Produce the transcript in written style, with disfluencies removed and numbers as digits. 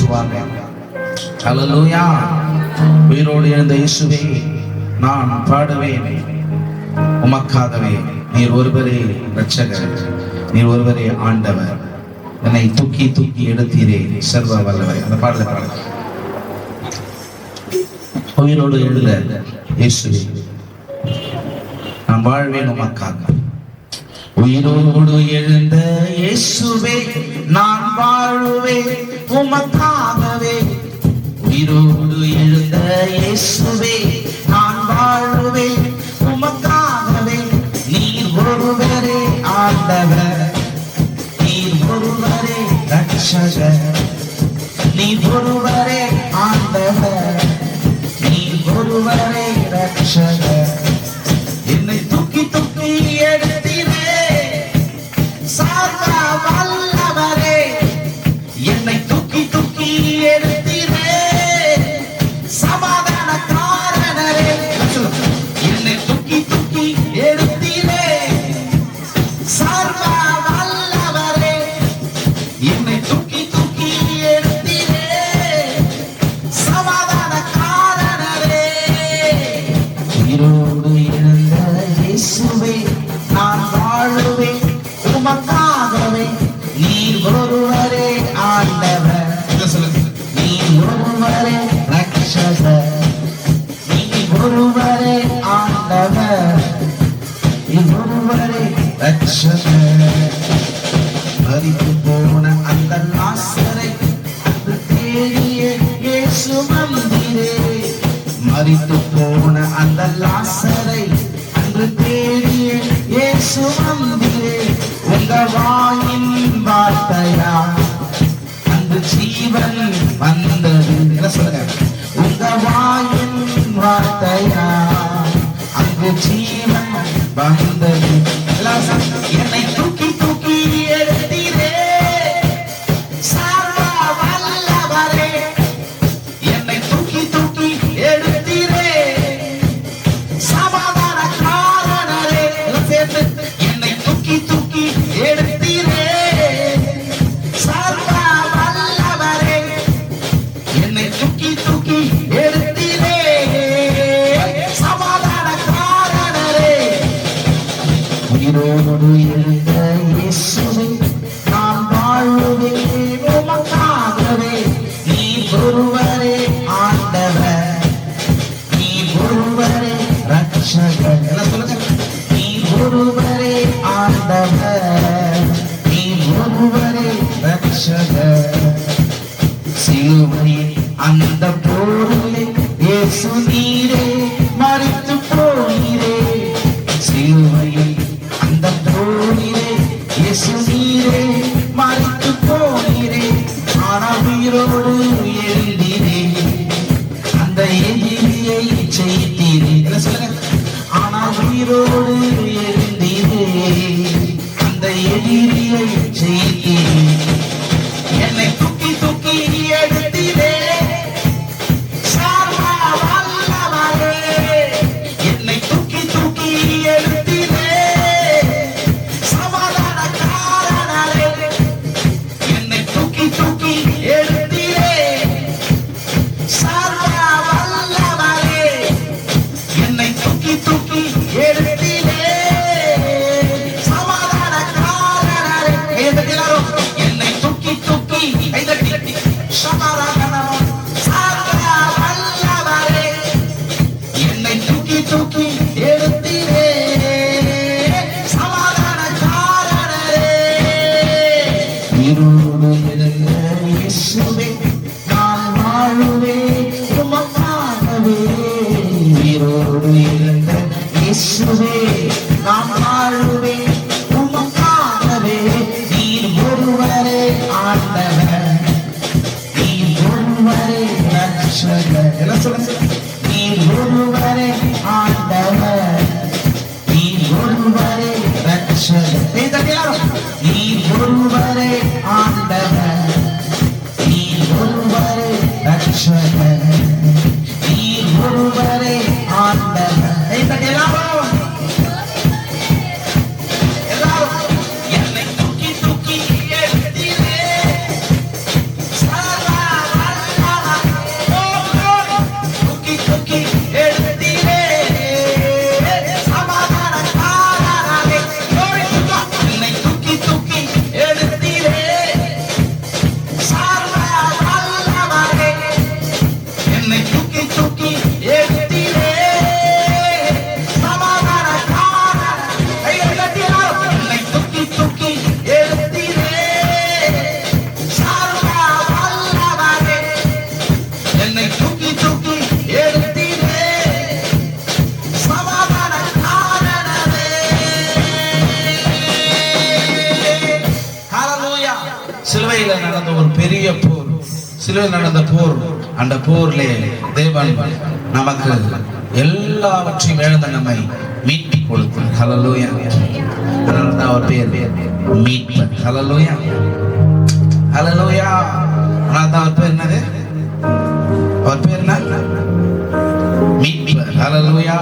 ஏற்றுவாங்க. ஹல்லேலூயா. உயிரோடு எழுந்த இயேசுவே நான் பாடுவேன் உமக்காகவே. நீர் ஒருவரே இரட்சகர், நீர் ஒருவரே ஆண்டவர், என்னை தூக்கி தூக்கி எடுத்தீரே சர்வ வல்லவர். அந்த பாடலை பாடுங்க. உயிரோடு எழுந்த இயேசுவே நான் வாழ்வேன் உமக்காக. உயிரோடு எழுந்த இயேசுவே நான் வாழுவேன் உமக்காகவே. உயிரோடு எழுந்த இயேசுவே நான் வாழுவேன் உமக்காகவே. நீர் ஒருவரே ஆண்டவர், நீர் ஒருவரே இரட்சகர், நீர் ஒருவரே ஆண்டவர், நீர் ஒருவரே இரட்சகர். என்னை தூக்கி தூக்கி எடுத்தீரே சர்வ வல்லவரே, என்னை தூக்கி தூக்கி எடுத்தீரே சமாதானக்காரனரே. என்னை தூக்கி தூக்கி எடுத்தீரே சர்வ வல்லவரே, என்னை தூக்கி தூக்கி எடுத்தீரே சமாதானக்காரனரே. உயிரோடு எழுந்த இயேசுவே நான் வாழுவேன் உமக்காகவே. நீர் ஒருவரே ஆண்டவர், நீர் ஒருவரே இரட்சகர், நீர் ஒருவரே ஆண்டவர், நீர் ஒருவரே இரட்சகர். மரித்து போன அந்த லாசரை அன்று தேடிய இயேசு வந்தீரே. மரித்து போன அந்த லாசரை அன்று தேடிய இயேசு வந்தீரே. உங்க வாயின் வார்த்தையா அன்று ஜீவன் வந்தது. என்ன சொல்லுங்க? உங்க வாயின் வார்த்தையா அங்கு ஜீவன் வந்தது. என்னை தூக்கி தூக்கி எடுத்தீரே சர்வ வல்லவரே, என்னை தூக்கி தூக்கி எடுத்தீரே சமாதானக்காரனரே. சேர்ந்து என்னை தூக்கி தூக்கி எடுத்தீரே சர்வ வல்லவரே, என்னை தூக்கி தூக்கி எடுத்தீரே சமாதானக்காரனரே. உயிரோடு எழுந்த இயேசுவே நான் வாழுவேன் உமக்காகவே. நீர் ஒருவரே ஆண்டவர், நீர் ஒருவரே இரட்சகர். என்ன சொல்லுங்க? நீர் ஒருவரே ஆண்டவர், நீர் ஒருவரே இரட்சகர். சிலுவையில் அந்த போரிலே இயேசு நீரே மரித்து போனீரே. சிலுவையில் அந்த போரிலே இயேசு நீரே மரித்து போனீரே. ஆனால் உயிரோடு எழுந்தீரே அந்த எதிரியை செய்தீரே. என்ன சொல்லுங்க? ஆனால் உயிரோடு எழுந்தீரே அந்த எதிரியை செய்தீரே. என்னை தூக்கி தூக்கி எடுத்தீரே சர்வ வல்லவரே, என்னை தூக்கி தூக்கி எடுத்தீரே சமாதானக்காரனரே, என்னை தூக்கி தூக்கி எடுத்தீரே சர்வ வல்லவரே, என்னை தூக்கி தூக்கி எடுத்தீரே சமாதானக்காரனரே. என்னை தூக்கி தூக்கி சமாதானம் சர்வ வல்லவரே, என்னை தூக்கி தூக்கி எடுத்தீரே சமாதானக்காரனரே. உயிரோடு எழுந்த இயேசுவே நான் வாழுவேன் உமக்காகவே. உயிரோடு எழுந்த இயேசுவே நான் வாழுவேன் உமக்காகவே. நீர் ஒருவரே ஆண்டவர், நீர் ஒருவரே இரட்சகர். என்ன சொல்லுங்க? நீர் ஒருவரே ஆண்டவர், நீர் ஒருவரே இரட்சகர். நீர் ஒருவரே ஆண்டவர், நீர் ஒருவரே இரட்சகர், நீர் ஒருவரே ஆண்டவர். என்னை தூக்கி தூக்கி எடுத்தீரே சர்வ சிலுவையில நடந்த ஒரு பெரிய போர், சிலுவையில் நடந்த போர். அந்த போர்ல தேவன் நமக்கு எல்லாவற்றையும் இழந்த நம்மை மீட்டி கொடுத்தார். ஹல்லேலூயா. அதனால்தான் அவர் பேர் மீட்பர். ஹல்லேலூயா, ஹல்லேலூயா. அதனால்தான் அவர் பேர் என்னது? அவர் பேர் என்ன? மீட்பர். ஹல்லேலூயா.